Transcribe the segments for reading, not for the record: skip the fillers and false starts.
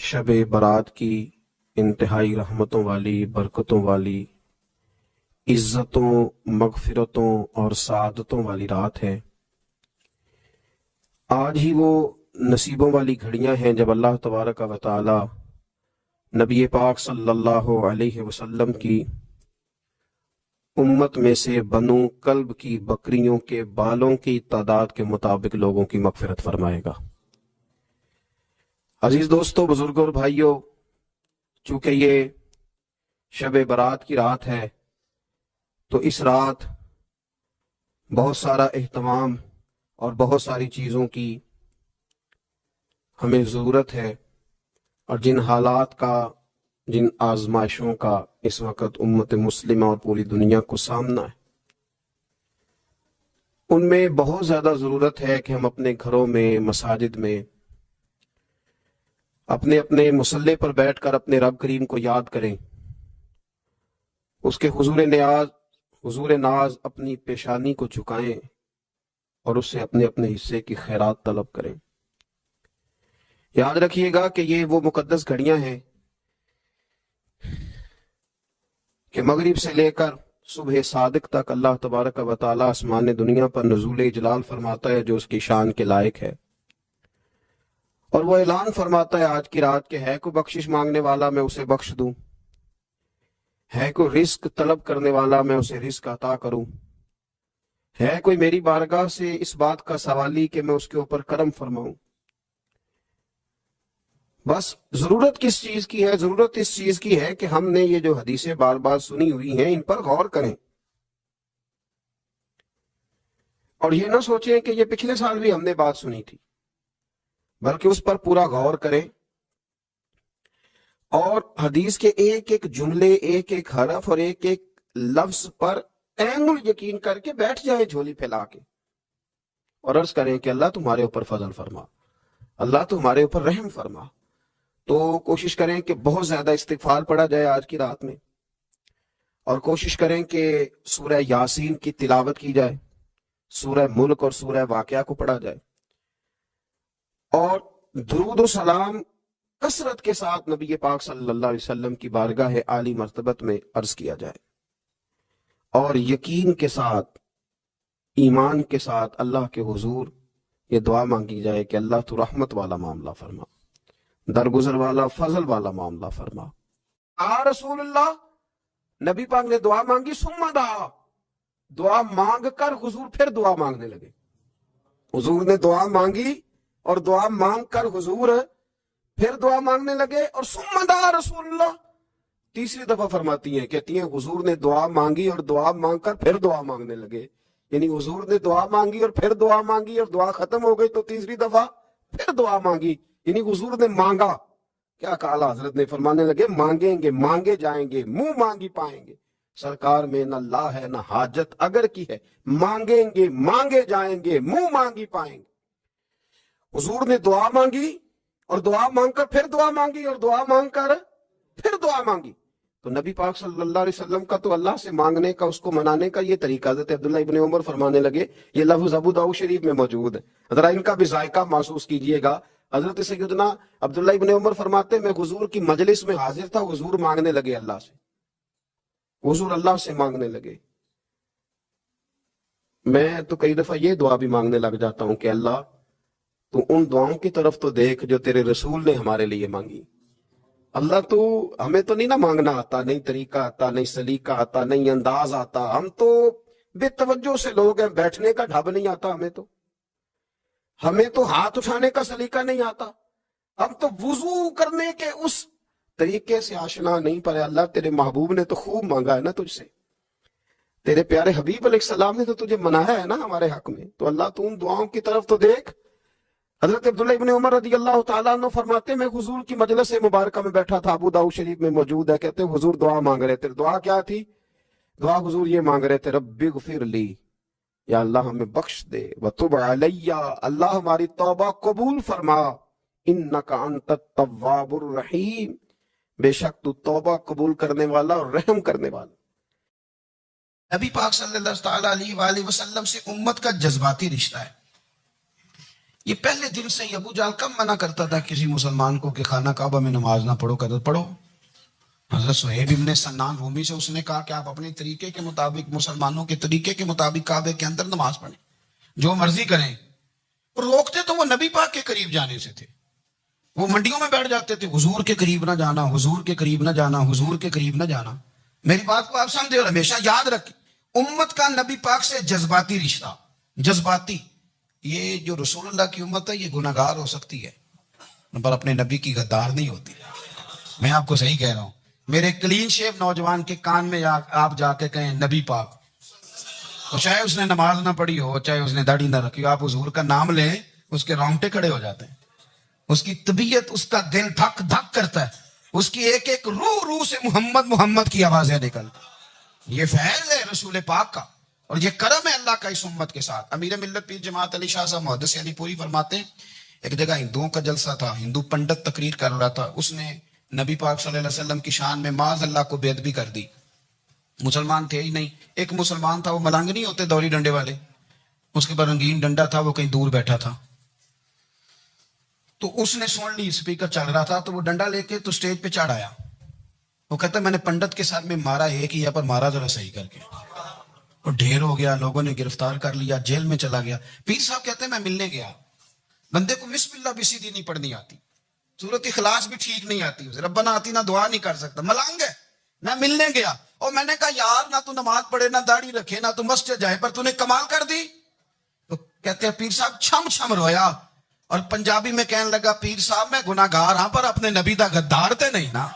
شب برات کی انتہائی رحمتوں والی، برکتوں والی، عزتوں، مغفرتوں اور سعادتوں والی رات ہے۔ آج ہی وہ نصیبوں والی گھڑیاں ہیں جب اللہ تبارک و تعالی نبی پاک صلی اللہ علیہ وسلم کی امت میں سے بنو کلب کی بکریوں کے بالوں کی تعداد کے مطابق لوگوں کی مغفرت فرمائے گا۔ عزیز دوستو، بزرگوں اور بھائیوں، چونکہ یہ شب برات کی رات ہے تو اس رات بہت سارا اہتمام اور بہت ساری چیزوں کی ہمیں ضرورت ہے، اور جن حالات کا، جن آزمائشوں کا اس وقت امت مسلمہ اور پوری دنیا کو سامنا ہے، ان میں بہت زیادہ ضرورت ہے کہ ہم اپنے گھروں میں، مساجد میں، اپنے اپنے مصلی پر بیٹھ کر اپنے رب کریم کو یاد کریں، اس کے حضور ناز اپنی پیشانی کو جھکائیں اور اس سے اپنے اپنے حصے کی خیرات طلب کریں۔ یاد رکھیے گا کہ یہ وہ مقدس گھڑیاں ہیں کہ مغرب سے لے کر صبح صادق تک اللہ تبارک و تعالی آسمان دنیا پر نزول جلال فرماتا ہے جو اس کی شان کے لائق ہے، اور وہ اعلان فرماتا ہے آج کی رات کہ ہے کوئی بخشش مانگنے والا میں اسے بخش دوں، ہے کوئی رزق طلب کرنے والا میں اسے رزق عطا کروں، ہے کوئی میری بارگاہ سے اس بات کا سوالی کہ میں اس کے اوپر کرم فرماؤں۔ بس ضرورت کس چیز کی ہے؟ ضرورت اس چیز کی ہے کہ ہم نے یہ جو حدیثیں بار بار سنی ہوئی ہیں ان پر غور کریں، اور یہ نہ سوچیں کہ یہ پچھلے سال بھی ہم نے بات سنی تھی، بلکہ اس پر پورا غور کریں اور حدیث کے ایک ایک جملے، ایک ایک حرف اور ایک ایک لفظ پر عین الیقین کر کے بیٹھ جائیں جھولی پھیلا کے، اور عرض کریں کہ اللہ تمہارے اوپر فضل فرما، اللہ تمہارے اوپر رحم فرما۔ تو کوشش کریں کہ بہت زیادہ استغفار پڑھا جائے آج کی رات میں، اور کوشش کریں کہ سورہ یاسین کی تلاوت کی جائے، سورہ ملک اور سورہ واقعہ کو پڑھا جائے، اور درود و سلام کثرت کے ساتھ نبی پاک صلی اللہ علیہ وسلم کی بارگاہ عالی مرتبت میں عرض کیا جائے، اور یقین کے ساتھ، ایمان کے ساتھ اللہ کے حضور یہ دعا مانگی جائے کہ اللہ تو رحمت والا معاملہ فرما، درگزر والا، فضل والا معاملہ فرما۔ رسول اللہ نبی پاک نے دعا مانگی، ثم دعا، دعا مانگ کر حضور پھر دعا مانگنے لگے۔ حضور نے دعا مانگی اور دعا مانگ کر حضور پھر دعا مانگنے لگے، اور ثم دعا رسول اللہ تیسری دفعہ فرماتی ہیں، کہتی ہیں حضور نے دعا مانگی اور دعا مانگ کر پھر دعا مانگنے لگے، یعنی حضور نے دعا مانگی اور پھر دعا مانگی اور دعا ختم ہو گئی تو تیسری دفعہ پھر دعا مانگی، یعنی حضور نے مانگا۔ کیا کہا حضرت نے؟ فرمانے لگے مانگیں گے مانگے جائیں گے، منہ مانگی پائیں گے، سرکار میں نہ لا ہے نہ حاجت اگر کی ہے، مانگیں گے مانگے جائیں گے، منہ مانگی پائیں گے۔ حضور نے دعا مانگی اور دعا مانگ کر پھر دعا مانگی اور دعا مانگ کر پھر دعا مانگی، تو نبی پاک صلی اللہ علیہ وسلم کا تو اللہ سے مانگنے کا، اس کو منانے کا یہ طریقہ۔ حضرت عبداللہ ابن عمر فرمانے لگے، یہ لفظ ابو داؤد شریف میں موجود ہے، ذرا ان کا بھی ذائقہ محسوس کیجئے گا۔ حضرت سیدنا عبداللہ ابن عمر فرماتے ہیں میں حضور کی مجلس میں حاضر تھا، حضور مانگنے لگے اللہ سے، حضور اللہ سے مانگنے لگے۔ میں تو کئی دفعہ یہ دعا بھی مانگنے لگ جاتا ہوں کہ اللہ تو ان دعاؤں کی طرف تو دیکھ جو تیرے رسول نے ہمارے لیے مانگی۔ اللہ تو ہمیں تو نہیں نہ مانگنا آتا، نہیں طریقہ آتا، نہیں سلیقہ آتا، نہیں انداز آتا، ہم تو بے توجہ سے لوگ ہیں، بیٹھنے کا ڈھب نہیں آتا ہمیں تو ہاتھ اٹھانے کا سلیقہ نہیں آتا، ہم تو وضو کرنے کے اس طریقے سے آشنا نہیں، پر اللہ تیرے محبوب نے تو خوب مانگا ہے نا تجھ سے، تیرے پیارے حبیب علیہ السلام نے تو تجھے منایا ہے نا ہمارے حق میں، تو اللہ تو ان دعاؤں کی طرف تو دیکھ۔ حضرت عبداللہ ابن عمر رضی اللہ تعالیٰ عنہ فرماتے میں حضور کی مجلس مبارکہ میں بیٹھا تھا، ابو داؤد شریف میں موجود ہے، کہتے ہیں حضور دعا مانگ رہے تھے۔ دعا کیا تھی؟ دعا حضور یہ مانگ رہے تھے، رب اغفر لی، یا اللہ ہمیں بخش دے، وتب علی، اللہ ہماری توبہ قبول فرما، انک انت التواب الرحیم، بے شک تو توبہ قبول کرنے والا اور رحم کرنے والا۔ نبی پاک صلی اللہ تعالیٰ علیہ وآلہ وسلم سے امت کا جذباتی رشتہ ہے، یہ پہلے دن سے ہی ابو جہل کم منع کرتا تھا کسی مسلمان کو کہ خانہ کعبہ میں نماز نہ پڑھو، کہتا پڑھو. حضرت صہیب ابن سنان رومی سے اس نے کہا کہ آپ اپنے طریقے کے مطابق، مسلمانوں کے طریقے کے مطابق کعبے کے اندر نماز پڑھیں، جو مرضی کریں. روکتے تو وہ نبی پاک کے قریب جانے سے تھے. وہ منڈیوں میں بیٹھ جاتے تھے، حضور کے قریب نہ جانا، حضور کے قریب نہ جانا، حضور کے قریب نہ جانا. میری بات کو آپ سمجھے اور ہمیشہ یاد رکھیں، امت کا نبی پاک سے جذباتی رشتہ، جذباتی. یہ جو رسول اللہ کی امت ہے یہ گناہگار ہو سکتی ہے پر اپنے نبی کی غدار نہیں ہوتی. میں آپ کو صحیح کہہ رہا ہوں. میرے کلین شیو نوجوان کے کان میں آپ جا کے کہیں نبی پاک، تو چاہے اس نے نماز نہ پڑھی ہو، چاہے اس نے داڑھی نہ رکھی ہو، آپ حضور کا نام لیں اس کے رونگٹے کھڑے ہو جاتے ہیں. اس کی طبیعت، اس کا دل دھک دھک کرتا ہے. اس کی ایک ایک روح سے محمد محمد کی آوازیں نکلتی. یہ فیض ہے رسول پاک کا اور یہ کرم ہے اللہ کا اس امت کے ساتھ. امیر ملت پیر جماعت علی شاہ صاحب محدث علی پوری فرماتے ہیں ایک جگہ ہندوؤں کا جلسہ تھا، ہندو پنڈت تقریر کر رہا تھا، اس نے نبی پاک صلی اللہ علیہ وسلم کی شان میں معاذ اللہ کو بے ادبی کر دی. مسلمان تھے ہی نہیں، ایک مسلمان تھا، وہ ملنگ نہیں ہوتے دوری ڈنڈے والے، اس کے پر رنگین ڈنڈا تھا، وہ کہیں دور بیٹھا تھا. تو اس نے سن لی اسپیکر چل رہا تھا، تو وہ ڈنڈا لے کے تو سٹیج پہ چڑھ آیا. وہ کہتا ہے میں نے پنڈت کے ساتھ میں مارا ایک ہی ہے پر مارا ذرا صحیح کر کے. اور ڈھیر ہو گیا، لوگوں نے گرفتار کر لیا، جیل میں چلا گیا. پیر صاحب کہتے ہیں میں ملنے گیا، بندے کو بسم اللہ بھی سیدھی نہیں پڑھنی آتی، سورۃ اخلاص بھی ٹھیک نہیں آتی، ربنا آتی نہ دعا نہیں کر سکتا، ملنگ ہے. میں ملنے گیا اور میں نے کہا یار نہ تو نماز پڑھے، نہ داڑھی رکھے، نہ تو مسجد جائے، پر تو نے کمال کر دی. تو کہتے ہیں پیر صاحب چھم چھم رویا اور پنجابی میں کہنے لگا پیر صاحب میں گناہگار ہاں پر اپنے نبی دا غدار تے نہیں نا.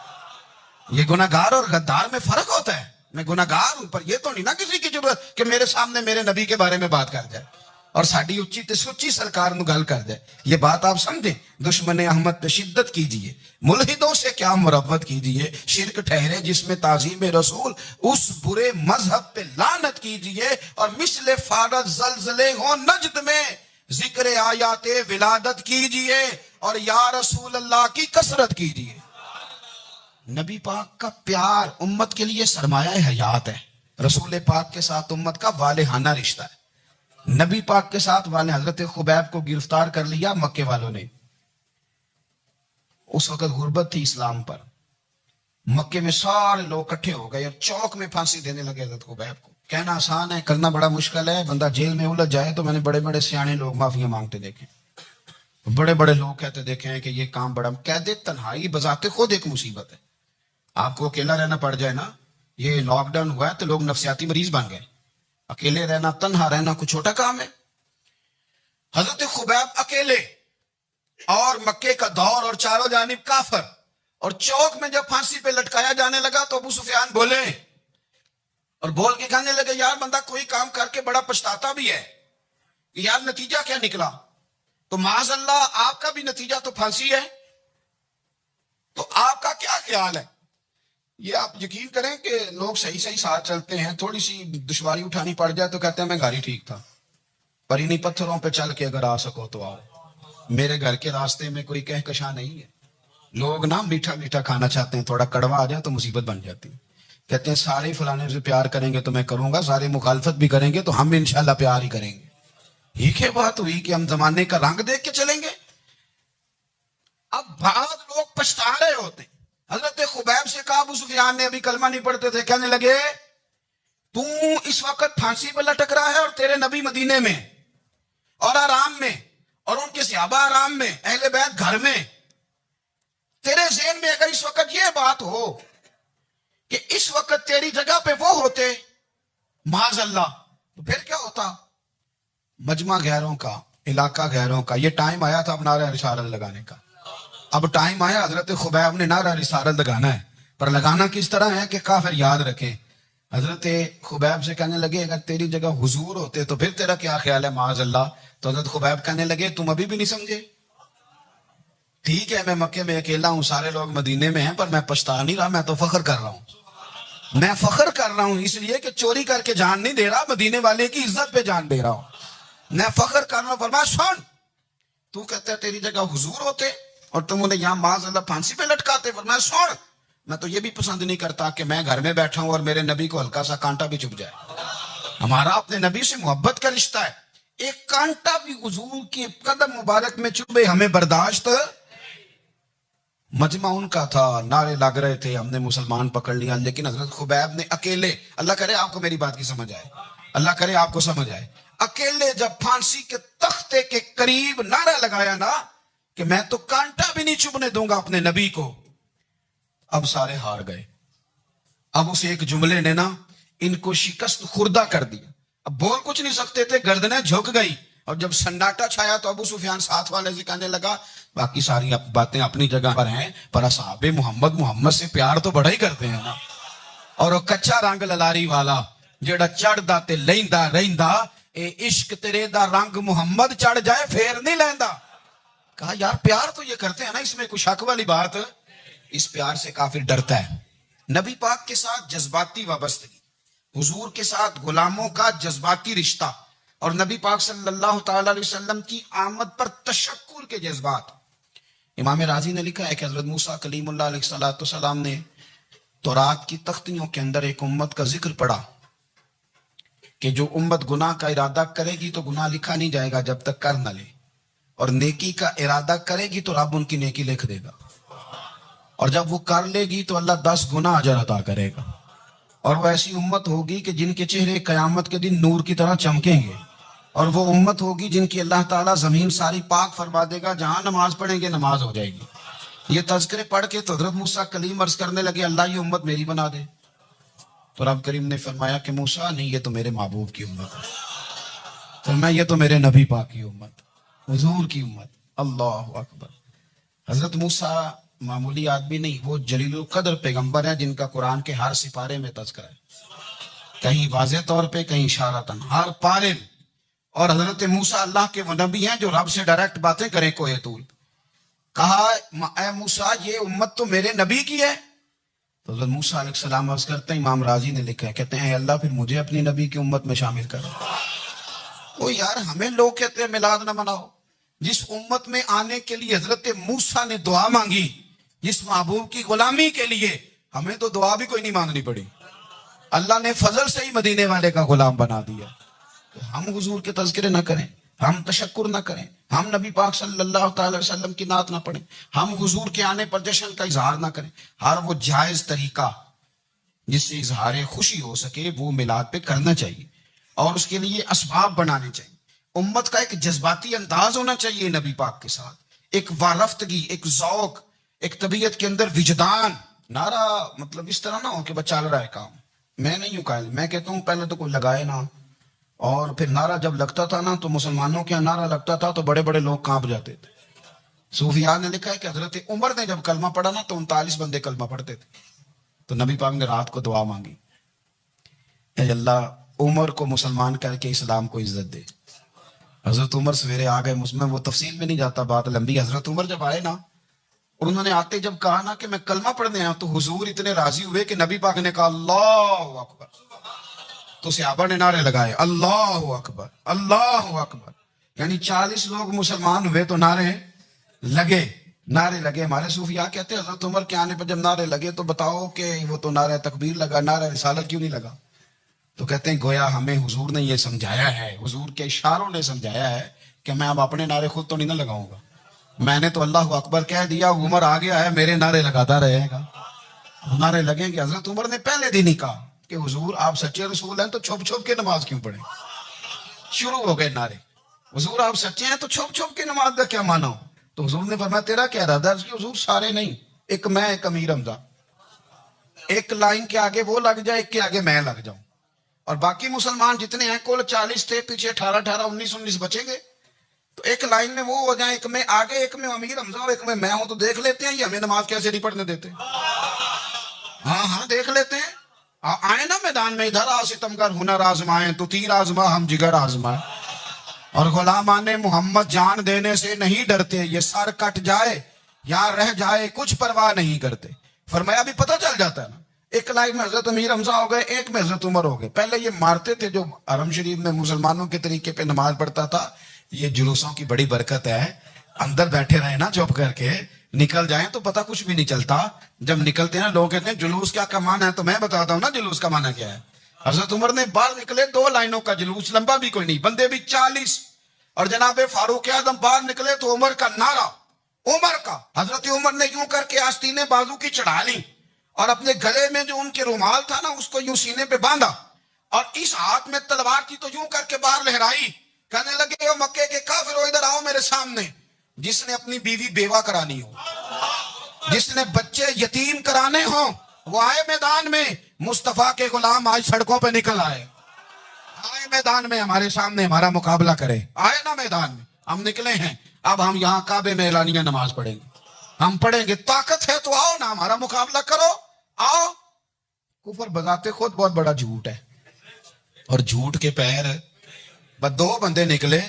یہ گناہگار اور غدار میں فرق ہوتا ہے. میں گناہگار ہوں پر یہ تو نہیں نا کسی کی ضرورت کہ میرے سامنے میرے نبی کے بارے میں بات کر جائے اور ساڑی اچھی تے سچی سرکار نو گل کر جائے. یہ بات آپ سمجھیں. دشمن احمد پہ شدت کیجئے، ملحدوں سے کیا مروت کیجئے، شرک ٹھہرے جس میں تعظیم رسول، اس برے مذہب پہ لعنت کیجئے، اور مثل فارض زلزلے ہوں نجد میں ذکر آیات ولادت کیجئے اور یا رسول اللہ کی کثرت کیجئے. نبی پاک کا پیار امت کے لیے سرمایہ حیات ہے. رسول پاک کے ساتھ امت کا والہانہ رشتہ ہے. نبی پاک کے ساتھ والے حضرت خبیب کو گرفتار کر لیا مکے والوں نے. اس وقت غربت تھی اسلام پر. مکے میں سارے لوگ اکٹھے ہو گئے اور چوک میں پھانسی دینے لگے حضرت خبیب کو. کہنا آسان ہے، کرنا بڑا مشکل ہے. بندہ جیل میں الجھ جائے تو میں نے بڑے بڑے سیانے لوگ معافیاں مانگتے دیکھے، بڑے بڑے لوگ کہتے دیکھے ہیں کہ یہ کام بڑا. قید تنہائی بذات خود ایک مصیبت ہے. آپ کو اکیلا رہنا پڑ جائے نا، یہ لاک ڈاؤن ہوا ہے تو لوگ نفسیاتی مریض بن گئے. اکیلے رہنا، تنہا رہنا کوئی چھوٹا کام ہے. حضرت خبیب اکیلے اور مکے کا دور اور چاروں جانب کافر، اور چوک میں جب پھانسی پہ لٹکایا جانے لگا تو ابو سفیان بولے اور بول کے کہنے لگے یار بندہ کوئی کام کر کے بڑا پچھتاتا بھی ہے کہ یار نتیجہ کیا نکلا. تو معاذ اللہ آپ کا بھی نتیجہ تو پھانسی ہے، تو آپ کا کیا خیال ہے؟ یہ آپ یقین کریں کہ لوگ صحیح صحیح ساتھ چلتے ہیں، تھوڑی سی دشواری اٹھانی پڑ جائے تو کہتے ہیں میں گاڑی ٹھیک تھا، پر انہیں پتھروں پہ چل کے اگر آ سکو تو آؤ. میرے گھر کے راستے میں کوئی کہکشاں نہیں ہے. لوگ نا میٹھا میٹھا کھانا چاہتے ہیں، تھوڑا کڑوا آ جائے تو مصیبت بن جاتی ہے. کہتے ہیں سارے فلانے سے پیار کریں گے تو میں کروں گا، سارے مخالفت بھی کریں گے تو ہم بھی انشاءاللہ پیار ہی کریں گے. یہ کیا بات ہوئی کہ ہم زمانے کا رنگ دیکھ کے چلیں گے؟ اب بعض لوگ پچھتا رہے ہوتے. حضرت خبیب سے کہا، ابو سفیان نے ابھی کلمہ نہیں پڑھتے تھے، کہنے لگے تو اس وقت پھانسی پہ لٹک رہا ہے اور تیرے نبی مدینے میں اور آرام میں، اور ان کے صحابہ آرام میں، اہل بیت گھر میں. تیرے ذہن میں اگر اس وقت یہ بات ہو کہ اس وقت تیری جگہ پہ وہ ہوتے معاذ اللہ، تو پھر کیا ہوتا؟ مجمع غیروں کا، علاقہ غیروں کا. یہ ٹائم آیا تھا اب نعرہ رسالت لگانے کا. اب ٹائم آیا حضرت خبیب نے نعرہ رسالت لگانا ہے، پر لگانا کس طرح ہے کہ کافر یاد رکھیں. حضرت خبیب سے کہنے لگے اگر تیری جگہ حضور ہوتے تو پھر تیرا کیا خیال ہے معاذ اللہ؟ تو حضرت خبیب کہنے لگے تم ابھی بھی نہیں سمجھے. ٹھیک ہے میں مکے میں اکیلا ہوں، سارے لوگ مدینے میں ہیں، پر میں پچھتا نہیں رہا، میں تو فخر کر رہا ہوں. میں فخر کر رہا ہوں اس لیے کہ چوری کر کے جان نہیں دے رہا، مدینے والے کی عزت پہ جان دے رہا ہوں. میں فخر کر رہا ہوں. فرمایا سن، تو کہتا ہے تیری جگہ حضور ہوتے اور تم انہیں یہاں معاذ اللہ پھانسی پہ لٹکاتے. فرمایا سن، میں تو یہ بھی پسند نہیں کرتا کہ میں گھر میں بیٹھا ہوں اور میرے نبی کو ہلکا سا کانٹا بھی چبھ جائے. ہمارا اپنے نبی سے محبت کا رشتہ ہے، ایک کانٹا بھی حضور کے قدم مبارک میں چبھے ہمیں برداشت. مجمع ان کا تھا، نعرے لگ رہے تھے، ہم نے مسلمان پکڑ لیا، لیکن حضرت خبیب نے اکیلے، اللہ کرے آپ کو میری بات کی سمجھ آئے، اللہ کرے آپ کو سمجھ آئے، اکیلے جب پھانسی کے تختے کے قریب نعرہ لگایا نا کہ میں تو کانٹا بھی نہیں چبھنے دوں گا اپنے نبی کو، اب سارے ہار گئے. اب اس ایک جملے نے نا ان کو شکست خوردہ کر دیا. اب بول کچھ نہیں سکتے تھے، گردنیں جھک گئی. اور جب سناٹا چھایا تو ابو سفیان ساتھ والے سے کہنے لگا باقی ساری باتیں اپنی جگہ پر ہیں، پر اصحاب محمد سے پیار تو بڑا ہی کرتے ہیں نا. اور وہ کچا رنگ للاری والا جڑا چڑھدا تے لیندا رہندا، اے عشق تیرے دا رنگ محمد چڑھ جائے پھر نہیں لیندا. کہا یار پیار تو یہ کرتے ہیں نا، اس میں کوئی شک والی بات؟ اس پیار سے کافر ڈرتا ہے. نبی پاک کے ساتھ جذباتی وابستگی، حضور کے ساتھ غلاموں کا جذباتی رشتہ، اور نبی پاک صلی اللہ تعالی علیہ وسلم کی آمد پر تشکر کے جذبات. امام رازی نے لکھا ہے کہ حضرت موسیٰ کلیم اللہ علیہ السلام نے تورات کی تختیوں کے اندر ایک امت کا ذکر پڑھا کہ جو امت گناہ کا ارادہ کرے گی تو گناہ لکھا نہیں جائے گا جب تک کر نہ لے، اور نیکی کا ارادہ کرے گی تو رب ان کی نیکی لکھ دے گا، اور جب وہ کر لے گی تو اللہ 10 گنا اجر عطا کرے گا. اور وہ ایسی امت ہوگی کہ جن کے چہرے قیامت کے دن نور کی طرح چمکیں گے، اور وہ امت ہوگی جن کی اللہ تعالیٰ زمین ساری پاک فرما دے گا، جہاں نماز پڑھیں گے نماز ہو جائے گی. یہ تذکرے پڑھ کے تو حضرت موسیٰ کلیم عرض کرنے لگے اللہ یہ امت میری بنا دے. تو رب کریم نے فرمایا کہ موسیٰ نہیں، یہ تو میرے محبوب کی امت ہے. فرمایا یہ تو میرے نبی پاک کی امت، حضور کی امت. اللہ اکبر. حضرت موسیٰ معمولی آدمی نہیں، وہ جلیل القدر پیغمبر ہیں جن کا قرآن کے ہر سپارے میں تذکرہ ہے، کہیں واضح طور پہ کہیں اشارتاً، ہر پارے میں. اور حضرت موسیٰ اللہ کے وہ نبی ہیں جو رب سے ڈائریکٹ باتیں کریں کوہ طور. کہا اے موسیٰ یہ امت تو میرے نبی کی ہے. تو حضرت موسیٰ علیہ السلام عرض کرتے ہیں، امام رازی نے لکھا ہے، کہتے ہیں اے اللہ پھر مجھے اپنی نبی کی امت میں شامل کر. وہ یار ہمیں لوگ کہتے ہیں میلاد نہ مناؤ. جس امت میں آنے کے لیے حضرت موسیٰ نے دعا مانگی، جس محبوب کی غلامی کے لیے، ہمیں تو دعا بھی کوئی نہیں مانگنی پڑی، اللہ نے فضل سے ہی مدینے والے کا غلام بنا دیا. تو ہم حضور کے تذکرے نہ کریں، ہم تشکر نہ کریں، ہم نبی پاک صلی اللہ تعالی وسلم کی نعت نہ پڑھیں، ہم حضور کے آنے پر جشن کا اظہار نہ کریں. ہر وہ جائز طریقہ جس سے اظہار خوشی ہو سکے وہ میلاد پہ کرنا چاہیے، اور اس کے لیے اسباب بنانے چاہیے. امت کا ایک جذباتی انداز ہونا چاہیے نبی پاک کے ساتھ، ایک وارفتگی، ایک ذوق، ایک طبیعت کے اندر وجدان. نعرہ مطلب اس طرح نہ ہو کہ بس چل رہا ہے کام. میں نہیں ہوں قائل، میں کہتا ہوں پہلے تو کوئی لگائے نہ، اور پھر نعرہ جب لگتا تھا نا تو مسلمانوں کے نعرہ لگتا تھا تو بڑے بڑے لوگ کانپ جاتے تھے. صوفیاء نے لکھا ہے کہ حضرت عمر نے جب کلمہ پڑھا نا تو 39 بندے کلمہ پڑھتے تھے. تو نبی پاک نے رات کو دعا مانگی، اے اللہ عمر کو مسلمان کر کے اسلام کو عزت دے. حضرت عمر سویرے آ گئے، میں وہ تفصیل میں نہیں جاتا، بات لمبی. حضرت عمر جب آئے نا اور انہوں نے آتے جب کہا نا کہ میں کلمہ پڑھنے آیا، تو حضور اتنے راضی ہوئے کہ نبی پاک نے کہا اللہ اکبر. تو صحابہ نے نعرے لگائے اللہ اکبر اللہ اکبر، یعنی 40 لوگ مسلمان ہوئے تو نعرے لگے. ہمارے صوفیاء کہتے ہیں حضرت عمر کے آنے پر جب نعرے لگے تو بتاؤ کہ وہ تو نعرہ تکبیر لگا، نعرہ رسالت کیوں نہیں لگا؟ تو کہتے ہیں گویا ہمیں حضور نے یہ سمجھایا ہے، حضور کے اشاروں نے سمجھایا ہے کہ میں اب اپنے نعرے خود تو نہیں نہ لگاؤں گا، میں نے تو اللہ اکبر کہہ دیا، عمر آ گیا ہے میرے نعرے لگاتا رہے گا. نعرے لگیں گے. حضرت عمر نے پہلے دن ہی کہا کہ حضور آپ سچے رسول ہیں تو چھپ چھپ کے نماز کیوں پڑھیں؟ شروع ہو گئے نعرے. حضور آپ سچے ہیں تو چھپ چھپ کے نماز کا کیا مانا ہو؟ تو حضور نے فرمایا تیرا کیا ارادہ ہے؟ حضور سارے نہیں، ایک میں، ایک امیر حمزہ، ایک لائن کے آگے وہ لگ جائے، ایک کے آگے میں لگ جاؤں، اور باقی مسلمان جتنے ہیں کل 40 تھے، پیچھے 18 19 بچیں گے، تو ایک لائن میں وہ ہو جائیں، ایک میں آگے، ایک میں امیر حمزہ اور ایک میں ہوں. تو دیکھ لیتے ہیں یہ ہمیں نماز کیسے نہیں پڑھنے دیتے. ہاں دیکھ لیتے ہیں. آئے نا میدان میں ادھر آ ستمگر ہنر آزمائیں تو تیر آزما ہم جگر آزمائیں. اور غلامان محمد جان دینے سے نہیں ڈرتے، یہ سر کٹ جائے یا رہ جائے کچھ پرواہ نہیں کرتے. فرمایا بھی پتہ چل جاتا ہے نا، ایک لائن میں حضرت امیر حمزہ ہو گئے، ایک میں حضرت عمر ہو گئے. پہلے یہ مارتے تھے جو حرم شریف میں مسلمانوں کے طریقے پہ نماز پڑھتا تھا. یہ جلوسوں کی بڑی برکت ہے، اندر بیٹھے رہے نا چپ کر کے، نکل جائیں تو پتہ کچھ بھی نہیں چلتا. جب نکلتے ہیں نا لوگ کہتے ہیں جلوس کیا معنی ہے، تو میں بتاتا ہوں نا جلوس کا معنی کیا ہے. حضرت عمر نے باہر نکلے 2 لائنوں کا جلوس، لمبا بھی کوئی نہیں، بندے بھی 40 اور جناب فاروق اعظم باہر نکلے تو عمر کا نعرہ، عمر کا، حضرت عمر نے یوں کر کے آستینیں بازو کی چڑھا لی اور اپنے گلے میں جو ان کے رومال تھا نا اس کو یوں سینے پہ باندھا اور اس ہاتھ میں تلوار تھی تو یوں کر کے باہر لہرائی، کہنے لگے او مکے کے کافرو ادھر آؤ میرے سامنے، جس نے اپنی بیوی بیوہ کرانی ہو، جس نے بچے یتیم کرانے ہوں، وہ آئے میدان میں، مصطفیٰ کے غلام آج سڑکوں پہ نکل آئے میدان میں ہمارے سامنے ہمارا مقابلہ کرے، آئے نا میدان میں، ہم نکلے ہیں، اب ہم یہاں کعبے میں اعلانیہ نماز پڑھیں گے، ہم پڑھیں گے، طاقت ہے تو آؤ نا ہمارا مقابلہ کرو، آؤ۔ کفر بذات خود بہت بڑا جھوٹ ہے، اور جھوٹ کے پیر بس دو بندے نکلے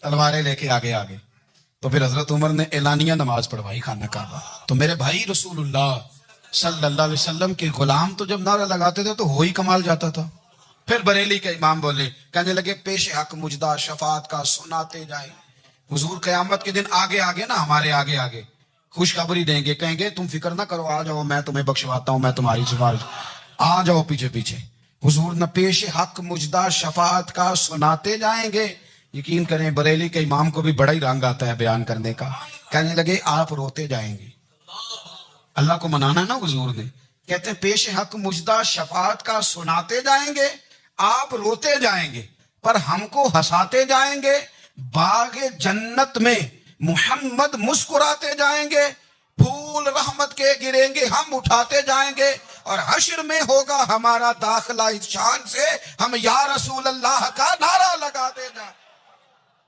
تلواریں لے کے آگے آگے، تو پھر حضرت عمر نے اعلانیہ نماز پڑھوائی خانہ کعبہ۔ تو میرے بھائی رسول اللہ صلی اللہ علیہ وسلم کے غلام تو جب نعرہ لگاتے تھے تو ہو ہی کمال جاتا تھا۔ پھر بریلی کے امام بولے، کہنے لگے پیش حق مجدہ شفاعت کا سناتے جائیں، حضور قیامت کے دن آگے آگے نا ہمارے آگے آگے خوشخبری دیں گے، کہیں گے تم فکر نہ کرو، آ جاؤ میں تمہیں بخشواتا ہوں، میں تمہاری سفارش، آ جاؤ پیچھے پیچھے۔ حضور نہ پیش حق مجدہ شفاعت کا سناتے جائیں گے۔ یقین کریں بریلی کے امام کو بھی بڑا ہی رنگ آتا ہے بیان کرنے کا، کہنے لگے آپ روتے جائیں گے، اللہ کو منانا نا حضور نے، کہتے ہیں پیش حق مجدہ شفاعت کا سناتے جائیں گے، آپ روتے جائیں گے پر ہم کو ہنساتے جائیں گے، باغ جنت میں محمد مسکراتے جائیں گے، پھول رحمت کے گریں گے ہم اٹھاتے جائیں گے، اور حشر میں ہوگا ہمارا داخلہ اس شان سے ہم یا رسول اللہ کا نعرہ لگاتے جائیں،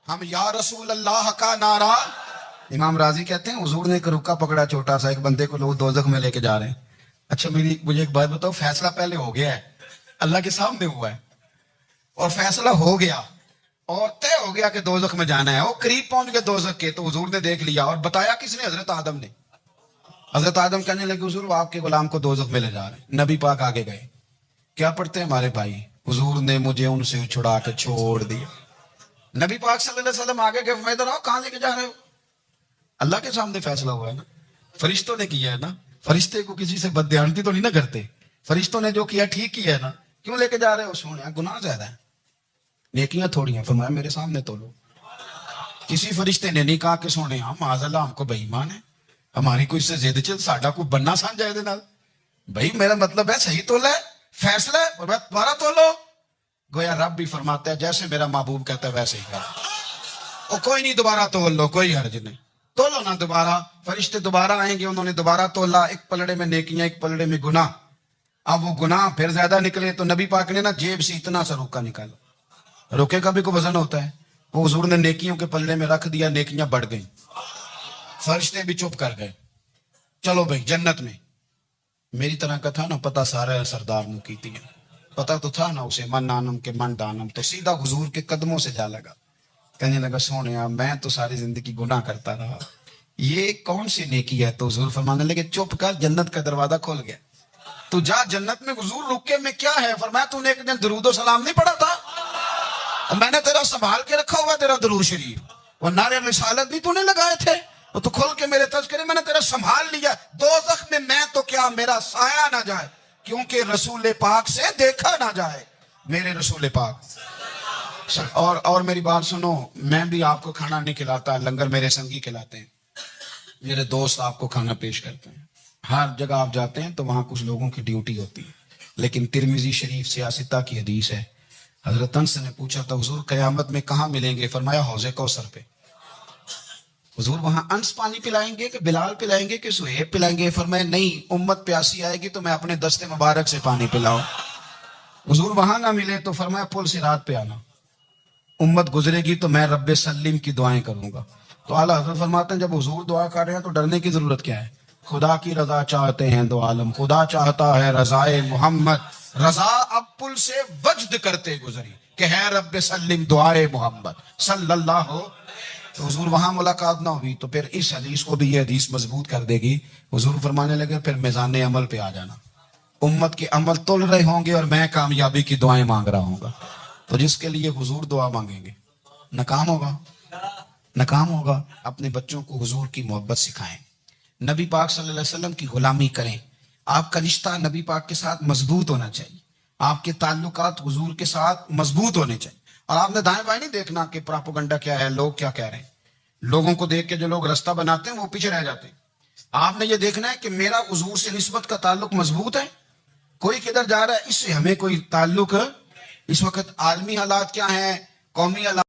ہم یا رسول اللہ کا نعرہ۔ امام راضی کہتے ہیں حضور نے ایک رکا پکڑا چھوٹا سا، ایک بندے کو لوگ دوزخ میں لے کے جا رہے ہیں، اچھا مجھے ایک بات بتاؤ، فیصلہ پہلے ہو گیا ہے، اللہ کے سامنے ہوا ہے اور فیصلہ ہو گیا اور طے ہو گیا کہ دوزخ میں جانا ہے، وہ قریب پہنچ گئے دوزخ کے، تو حضور نے دیکھ لیا اور بتایا کس نے؟ حضرت آدم نے۔ حضرت آدم کہنے لگے حضور وہ آپ کے غلام کو دوزخ میں لے جا رہے ہیں، نبی پاک آگے گئے، کیا پڑھتے ہیں ہمارے بھائی؟ حضور نے مجھے ان سے چھڑا کے چھوڑ دیا۔ نبی پاک صلی اللہ علیہ وسلم آگے گئے، فرمایا ادھر آؤ، کہاں لے کے جا رہے ہو؟ اللہ کے سامنے فیصلہ ہوا ہے نا، فرشتوں نے کیا ہے نا، فرشتے کو کسی سے بددیانتی تو نہیں نہ کرتے، فرشتوں نے جو کیا ٹھیک کیا ہے نا، کیوں لے کے جا رہے ہو؟ سونے گناہ زیادہ ہے، نیکیاں تھوڑی ہیں، فرمایا میرے سامنے تولو۔ کسی فرشتے نے نہیں کہا کہ سونے ہم معاذ اللہ ہم کو بے ایمان ہے، ہماری کوئی سے زید چل ساڈا کوئی بننا سان جائے دے نال، بھائی میرا مطلب ہے صحیح تولا ہے، فیصلہ ہے، اور میں دوبارہ تولو۔ گویا رب بھی فرماتا ہے جیسے میرا محبوب کہتا ہے ویسے ہی کر، کوئی نہیں دوبارہ تول لو، کوئی حرج نہیں، تولو نا دوبارہ۔ فرشتے دوبارہ آئیں گے، انہوں نے دوبارہ تولا، ایک پلڑے میں نیکیاں ایک پلڑے میں گناہ، اب وہ گناہ پھر زیادہ نکلے تو نبی پاک نے نا جیب سے اتنا سا روکا نکالا، روکے کا بھی کوئی وزن ہوتا ہے، وہ حضور نے نیکیوں کے پلڑے میں رکھ دیا، نیکیاں بڑھ گئیں، فرشتے بھی چپ کر گئے، چلو بھائی جنت میں۔ میری طرح کا تھا نا پتہ سارا سردار نے کیتی ہے، پتہ تو تھا نا اسے من نانم کے من دانم، تو سیدھا حضور کے قدموں سے جا لگا، کہنے لگا سونیا میں تو ساری زندگی گناہ کرتا رہا، یہ کون سی نیکی ہے؟ تو حضور فرمانے لگے چپ کر، جنت کا دروازہ کھول گیا، تو جا جنت میں۔ حضور رکے میں کیا ہے؟ فرمایا تو نے ایک دن درود و سلام نہیں پڑھا تھا، اور میں نے تیرا سنبھال کے رکھا ہوا تیرا درود شریف، اور نعرے رسالت بھی تو نے لگائے تھے، وہ تو کھول کے میرے تذکرے میں نے تیرا سنبھال لیا، دوزخ میں تو کیا میرا سایہ نہ جائے، کیونکہ رسول پاک سے دیکھا نہ جائے، میرے رسول پاک۔ اور میری بات سنو، میں بھی آپ کو کھانا نہیں کھلاتا، لنگر میرے سنگی کھلاتے ہیں، میرے دوست آپ کو کھانا پیش کرتے ہیں، ہر جگہ آپ جاتے ہیں تو وہاں کچھ لوگوں کی ڈیوٹی ہوتی ہے، لیکن ترمذی شریف سیاستہ کی حدیث ہے، حضرت انس نے پوچھا تھا حضور قیامت میں کہاں ملیں گے؟ فرمایا حوض کوثر پہ۔ حضور وہاں انس پانی پلائیں گے کہ بلال پلائیں گے کہ سہیب پلائیں گے؟ فرمایا نہیں، امت پیاسی آئے گی تو میں اپنے دستے مبارک سے پانی پلاؤں۔ حضور وہاں نہ ملے تو فرمایا پل صراط پہ آنا، امت گزرے گی تو میں رب سلیم کی دعائیں کروں گا۔ تو اعلیٰ حضرت فرماتے ہیں جب حضور دعا کر رہے ہیں تو ڈرنے کی ضرورت کیا ہے؟ خدا کی رضا چاہتے ہیں دو عالم، خدا چاہتا ہے رضائے محمد، رضا اب پل سے وجد کرتے گزری کہ ہے رب سلیم دعائے محمد صلی اللہ ہو۔ تو حضور وہاں ملاقات نہ ہوئی تو پھر اس حدیث کو بھی یہ حدیث مضبوط کر دے گی۔ حضور فرمانے لگے پھر میزان عمل پہ آ جانا، امت کے عمل تول رہے ہوں گے اور میں کامیابی کی دعائیں مانگ رہا ہوں گا، تو جس کے لیے حضور دعا مانگیں گے ناکام ہوگا، ناکام ہوگا۔ اپنے بچوں کو حضور کی محبت سکھائیں، نبی پاک صلی اللہ علیہ وسلم کی غلامی کریں، آپ کا رشتہ نبی پاک کے ساتھ مضبوط ہونا چاہیے، آپ کے تعلقات حضور کے ساتھ مضبوط ہونے چاہیے، اور آپ نے دائیں بائیں نہیں دیکھنا کہ پراپوگنڈا کیا ہے، لوگ کیا کہہ رہے ہیں. لوگوں کو دیکھ کے جو لوگ رستہ بناتے ہیں وہ پیچھے رہ جاتے ہیں. آپ نے یہ دیکھنا ہے کہ میرا حضور سے نسبت کا تعلق مضبوط ہے. کوئی کدھر جا رہا ہے، اس سے ہمیں کوئی تعلق. اس وقت عالمی حالات کیا ہیں، قومی حالات